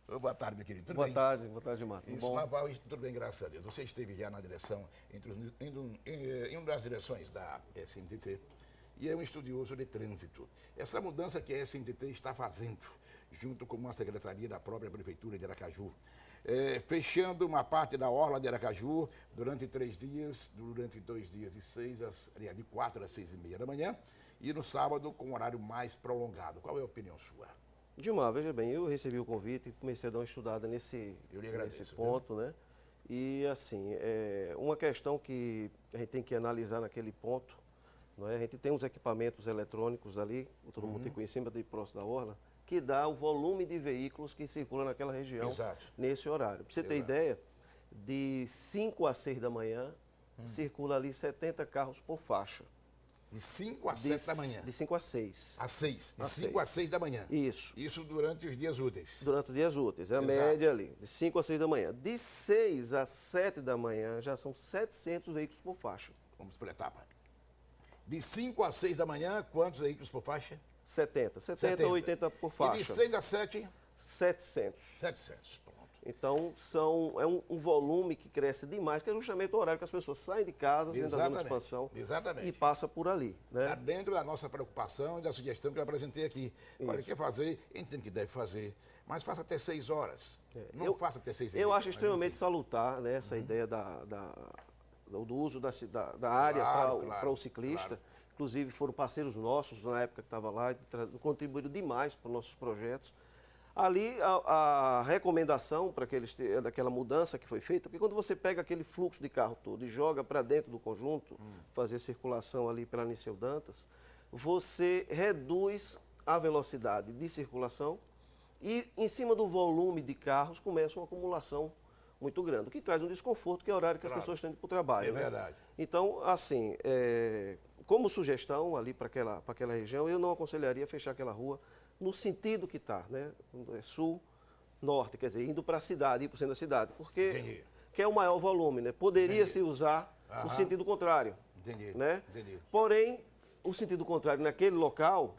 Boa tarde, meu querido. Tudo Boa bem? tarde, Marco. Isso, tudo bem, graças a Deus. Você esteve já na direção, em uma das direções da SNTT, e é um estudioso de trânsito. Essa mudança que a SNTT está fazendo, junto com uma secretaria da própria Prefeitura de Aracaju, fechando uma parte da orla de Aracaju durante 3 dias, durante 2 dias de 4 às 6h30 da manhã, e no sábado com um horário mais prolongado. Qual é a opinião sua? Dilmar, veja bem, eu recebi o convite e comecei a dar uma estudada nesse ponto, né? E assim, uma questão que a gente tem que analisar naquele ponto, não é? A gente tem uns equipamentos eletrônicos ali, todo mundo tem conhecimento de próximo da orla, que dá o volume de veículos que circulam naquela região nesse horário. Para você ter ideia, de 5 a 6 da manhã, circula ali 70 carros por faixa. De 5 a 7 da manhã? De 5 a 6. Às 6. De 5 a 6 da manhã? Isso. Isso durante os dias úteis? Durante os dias úteis. É a média ali, de 5 a 6 da manhã. De 6 a 7 da manhã, já são 700 veículos por faixa. Vamos por etapa. De 5 a 6 da manhã, quantos veículos por faixa? 70 ou 80 por faixa. E de 6 a 7? 700. 700, pronto. Então, é um volume que cresce demais, que é justamente o horário que as pessoas saem de casa, dentro da zona de expansão, e passa por ali. Né? Está dentro da nossa preocupação e da sugestão que eu apresentei aqui. Olha, quer fazer, entendo que deve fazer, mas faça até 6 horas. Não faça até 6 horas. Eu acho extremamente salutar, né, essa ideia do uso da área para o ciclista. Claro. Inclusive foram parceiros nossos na época que estava lá, contribuíram demais para os nossos projetos. Ali a recomendação para daquela mudança que foi feita, porque quando você pega aquele fluxo de carro todo e joga para dentro do conjunto, fazer circulação ali pela Niceu Dantas, você reduz a velocidade de circulação e em cima do volume de carros começa uma acumulação muito grande, o que traz um desconforto, que é o horário que as pessoas estão indo para o trabalho. É verdade. Então, assim, como sugestão ali para aquela região, eu não aconselharia fechar aquela rua no sentido que está, né? Sul, norte, quer dizer, indo para a cidade, ir para o centro da cidade, porque que é o maior volume, né? Poderia-se usar o sentido contrário. Né? Porém, o sentido contrário naquele local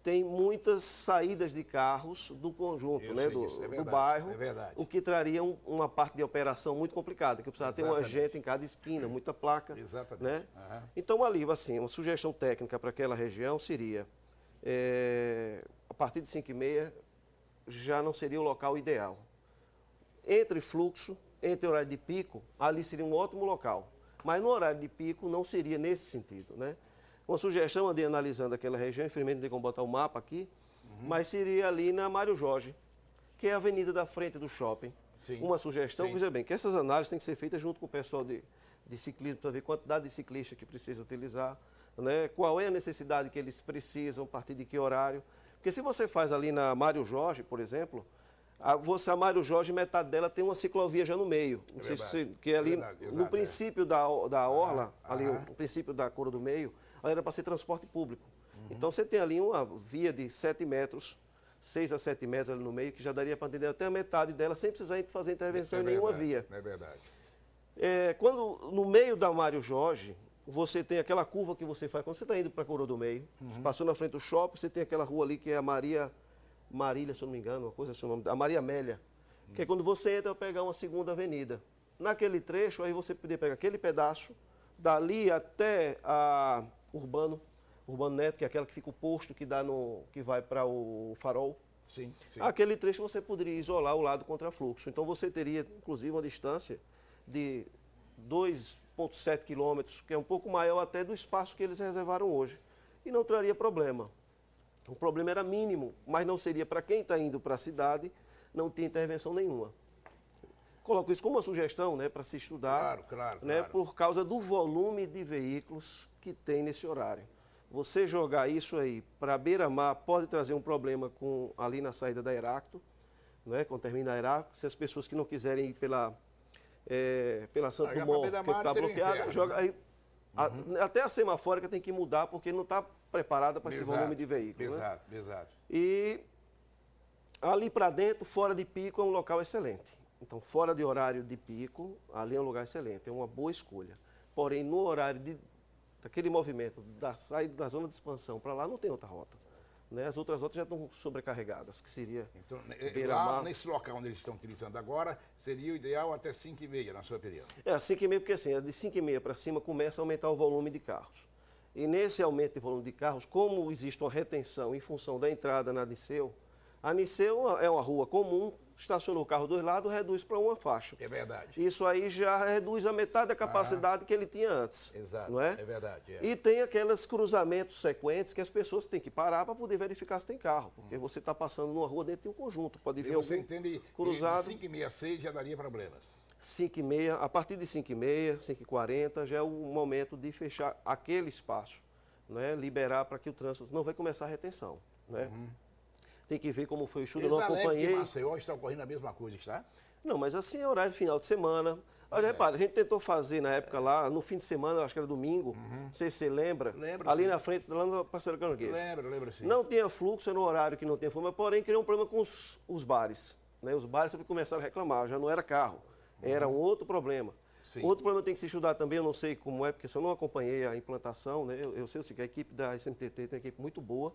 tem muitas saídas de carros do conjunto, né? Do bairro, o que traria uma parte de operação muito complicada, que precisava ter um agente em cada esquina, muita placa. Né? Então, ali, assim, uma sugestão técnica para aquela região seria, a partir de 5h30, já não seria o local ideal. Entre fluxo, entre horário de pico, ali seria um ótimo local. Mas no horário de pico não seria nesse sentido, né? Uma sugestão, andei analisando aquela região, infelizmente não tem como botar o mapa aqui, mas seria ali na Mário Jorge, que é a avenida da frente do shopping. Uma sugestão, veja bem, que essas análises têm que ser feitas junto com o pessoal de ciclismo, para ver a quantidade de ciclistas que precisa utilizar, né? Qual é a necessidade que eles precisam, a partir de que horário. Porque se você faz ali na Mário Jorge, por exemplo, a Mário Jorge, metade dela tem uma ciclovia já no meio. Não sei se você, que é ali no princípio da orla, ali no princípio da Coroa do Meio, ela era para ser transporte público. Então você tem ali uma via de 7 metros, 6 a 7 metros ali no meio, que já daria para atender até a metade dela, sem precisar fazer intervenção em nenhuma via. É verdade. Quando no meio da Mário Jorge, você tem aquela curva que você faz quando você está indo para a Coroa do Meio, passou na frente do shopping, você tem aquela rua ali que é a Marília, se eu não me engano, uma coisa assim, o nome, a Maria Amélia, que é quando você entra para pegar uma segunda avenida. Naquele trecho, aí você poderia pegar aquele pedaço, dali até a Urbano Neto, que é aquela que fica o posto que vai para o Farol. Sim. Aquele trecho você poderia isolar o lado contrafluxo. Então você teria, inclusive, uma distância de 2,7 quilômetros, que é um pouco maior até do espaço que eles reservaram hoje. E não traria problema. O problema era mínimo, mas não seria para quem está indo para a cidade, não tem intervenção nenhuma. Coloco isso como uma sugestão, né, para se estudar, né, por causa do volume de veículos que tem nesse horário. Você jogar isso aí para beira-mar pode trazer um problema ali na saída da Heráclito, né, quando termina a Heráclito, se as pessoas que não quiserem ir pela Santo Dumont, que está bloqueada, joga aí. Até a semafórica tem que mudar, porque não está preparada para esse volume de veículos. Exato. E ali para dentro, fora de pico, é um local excelente. Então, fora de horário de pico, ali é um lugar excelente, é uma boa escolha. Porém, no horário daquele movimento, da saída da zona de expansão para lá, não tem outra rota. né? As outras rotas já estão sobrecarregadas, que seria Então, Beira-Mar. lá nesse local onde eles estão utilizando agora, seria o ideal até 5h30, na sua opinião. 5h30, porque assim, de 5h30 para cima começa a aumentar o volume de carros. E nesse aumento de volume de carros, como existe uma retenção em função da entrada na Niceu, a Niceu é uma rua comum, estacionou o carro dos lados, reduz para uma faixa. É verdade. Isso aí já reduz a metade da capacidade que ele tinha antes. Exato, não é? é verdade. É. E tem aqueles cruzamentos sequentes que as pessoas têm que parar para poder verificar se tem carro, porque você está passando numa rua dentro de um conjunto, pode E vir você algum entende cruzado. que de 5h30 a 6 já daria problemas. 5h30, a partir de 5h30, 5h40 já é o momento de fechar aquele espaço, né? Liberar para que o trânsito não vai começar a retenção. Né? Tem que ver como foi o estudo, eu não acompanhei. Em Maceió está ocorrendo a mesma coisa, está? Não, mas assim é horário de final de semana. Olha, repara, a gente tentou fazer na época lá, no fim de semana, acho que era domingo, não sei se você lembra, Lembro, ali sim. na frente, lá no Parceiro Caranguejo. Lembro sim. Não tinha fluxo, era um horário que não tinha fluxo, mas porém criou um problema com os bares. Né? Os bares sempre começaram a reclamar, já não era carro, era um outro problema. Sim. Outro problema tem que se estudar também, eu não sei como é, porque se eu não acompanhei a implantação, né? Eu sei que a equipe da SMTT tem uma equipe muito boa.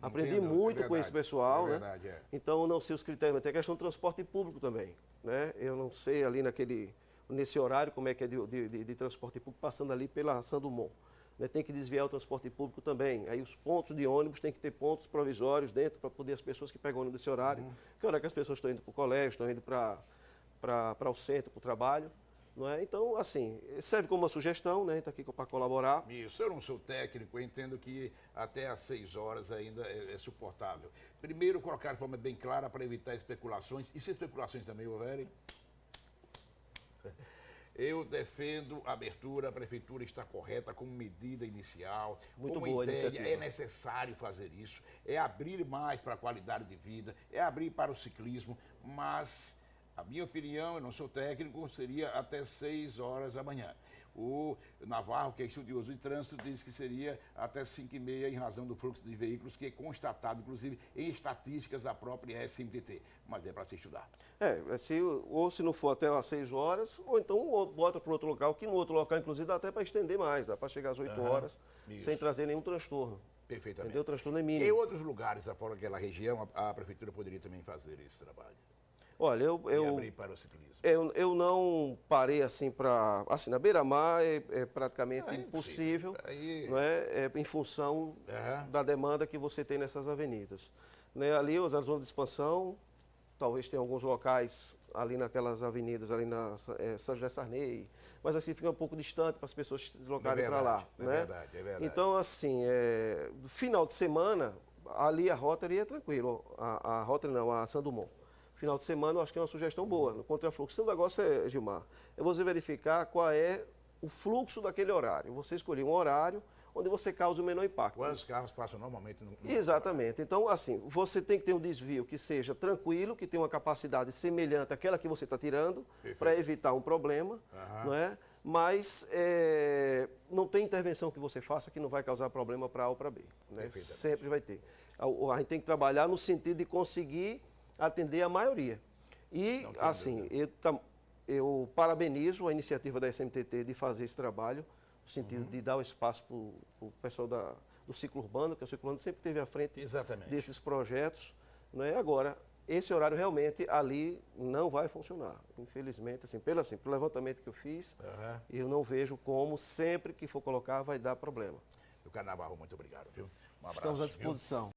Aprendi Entendo, muito é com esse verdade, pessoal, é verdade, né? é. Então, eu não sei os critérios, mas tem a questão do transporte público também, né? Eu não sei ali nesse horário como é que é de transporte público passando ali pela Sandumon. Né? Tem que desviar o transporte público também. Aí os pontos de ônibus tem que ter pontos provisórios dentro para poder as pessoas que pegam ônibus desse horário, que hora que as pessoas estão indo para o colégio, estão indo para o centro, para o trabalho. Não é? Então, assim, serve como uma sugestão, né? A gente está aqui para colaborar. Isso, eu não sou técnico, eu entendo que até às 6 horas ainda é suportável. Primeiro, colocar de forma bem clara para evitar especulações. E se especulações também houverem? Eu defendo a abertura, a prefeitura está correta como medida inicial. Muito como boa a ideia, iniciativa. é necessário fazer isso, é abrir mais para a qualidade de vida, é abrir para o ciclismo, mas a minha opinião, eu não sou técnico, seria até 6 horas da manhã. O Navarro, que é estudioso de trânsito, diz que seria até 5h30 em razão do fluxo de veículos, que é constatado, inclusive, em estatísticas da própria SMTT. Mas é para se estudar. Ou se não for até às 6 horas, ou então bota para outro local, que no outro local, inclusive, dá até para estender mais, dá para chegar às 8 horas, isso. sem trazer nenhum transtorno. Perfeitamente. Entendeu? O transtorno é Em mínimo. outros lugares, fora daquela região, a prefeitura poderia também fazer esse trabalho. Olha, E abrir para o ciclismo. eu não parei assim para... Assim, na Beira-Mar é praticamente É impossível, Aí, não é? Em função Aham. da demanda que você tem nessas avenidas. Né? Ali, as zonas de expansão, talvez tenha alguns locais ali naquelas avenidas, ali na São José Sarney, mas assim fica um pouco distante para as pessoas se deslocarem para lá. É Né? verdade, é verdade. Então, assim, final de semana, ali a Rotary é tranquilo, a Rotary não, a Sandumon. Final de semana, eu acho que é uma sugestão boa. No contrafluxo, o negócio é, Gilmar, é você verificar qual é o fluxo daquele horário. Você escolher um horário onde você causa o menor impacto. Quantos carros passam normalmente no Exatamente. Então, assim, você tem que ter um desvio que seja tranquilo, que tenha uma capacidade semelhante àquela que você está tirando, para evitar um problema, não é? Mas não tem intervenção que você faça que não vai causar problema para A ou para B. Né? Sempre vai ter. A gente tem que trabalhar no sentido de conseguir atender a maioria. E, assim, eu parabenizo a iniciativa da SMTT de fazer esse trabalho, no sentido de dar o espaço para o pessoal do ciclo urbano, que o ciclo urbano sempre esteve à frente desses projetos. Né? Agora, esse horário realmente ali não vai funcionar. Infelizmente, assim, pelo levantamento que eu fiz, eu não vejo como sempre que for colocar vai dar problema. Meu caro Navarro, muito obrigado. Viu? Um abraço. Estamos à disposição.